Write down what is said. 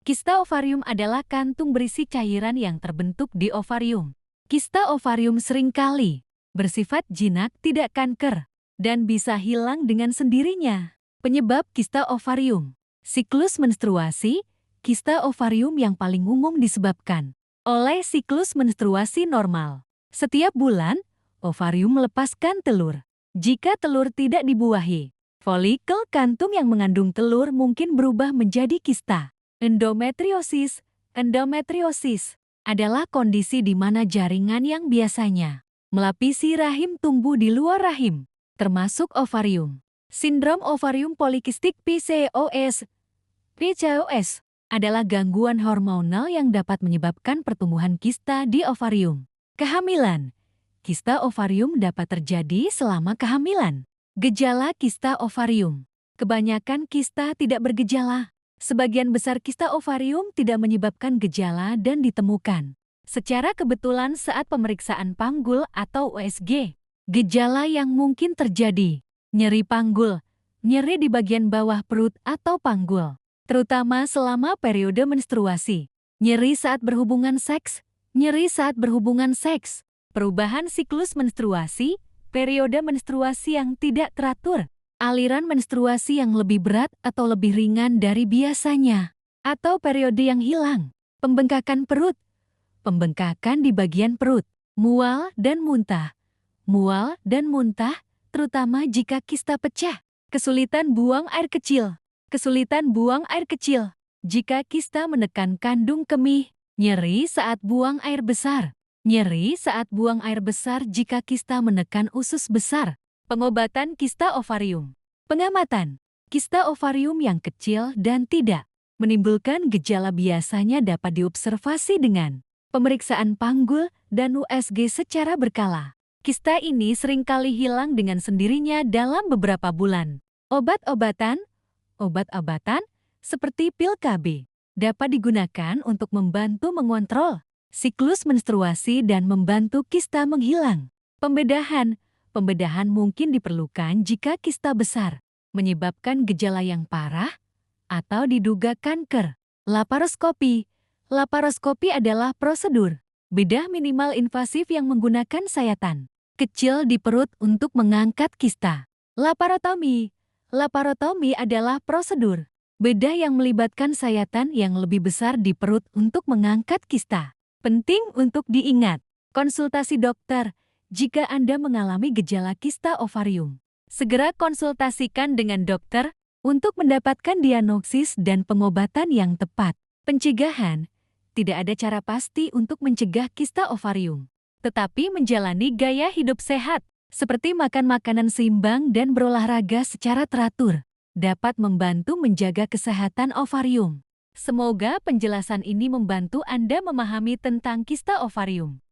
Kista ovarium adalah kantung berisi cairan yang terbentuk di ovarium. Kista ovarium seringkali bersifat jinak, tidak kanker, dan bisa hilang dengan sendirinya. Penyebab kista ovarium. Siklus menstruasi. Kista ovarium yang paling umum disebabkan oleh siklus menstruasi normal. Setiap bulan, ovarium melepaskan telur. Jika telur tidak dibuahi, folikel kantung yang mengandung telur mungkin berubah menjadi kista. Endometriosis. Endometriosis adalah kondisi di mana jaringan yang biasanya melapisi rahim tumbuh di luar rahim, termasuk ovarium. Sindrom ovarium polikistik PCOS. PCOS adalah gangguan hormonal yang dapat menyebabkan pertumbuhan kista di ovarium. Kehamilan. Kista ovarium dapat terjadi selama kehamilan. Gejala kista ovarium. Kebanyakan kista tidak bergejala. Sebagian besar kista ovarium tidak menyebabkan gejala dan ditemukan secara kebetulan saat pemeriksaan panggul atau USG. Gejala yang mungkin terjadi: nyeri panggul, nyeri di bagian bawah perut atau panggul, terutama selama periode menstruasi, nyeri saat berhubungan seks, nyeri saat berhubungan seks, perubahan siklus menstruasi, periode menstruasi yang tidak teratur, aliran menstruasi yang lebih berat atau lebih ringan dari biasanya, atau periode yang hilang, pembengkakan perut, pembengkakan di bagian perut, mual dan muntah, terutama jika kista pecah, kesulitan buang air kecil, jika kista menekan kandung kemih, nyeri saat buang air besar, jika kista menekan usus besar. Pengobatan kista ovarium. Pengamatan. Kista ovarium yang kecil dan tidak menimbulkan gejala biasanya dapat diobservasi dengan pemeriksaan panggul dan USG secara berkala. Kista ini seringkali hilang dengan sendirinya dalam beberapa bulan. Obat-obatan seperti pil KB dapat digunakan untuk membantu mengontrol siklus menstruasi dan membantu kista menghilang. Pembedahan mungkin diperlukan jika kista besar, menyebabkan gejala yang parah, atau diduga kanker. Laparoskopi. Laparoskopi adalah prosedur bedah minimal invasif yang menggunakan sayatan kecil di perut untuk mengangkat kista. Laparotomi. Laparotomi adalah prosedur bedah yang melibatkan sayatan yang lebih besar di perut untuk mengangkat kista. Penting untuk diingat, konsultasi dokter. Jika Anda mengalami gejala kista ovarium, segera konsultasikan dengan dokter untuk mendapatkan diagnosis dan pengobatan yang tepat. Pencegahan. Tidak ada cara pasti untuk mencegah kista ovarium, tetapi menjalani gaya hidup sehat, seperti makan makanan seimbang dan berolahraga secara teratur, dapat membantu menjaga kesehatan ovarium. Semoga penjelasan ini membantu Anda memahami tentang kista ovarium.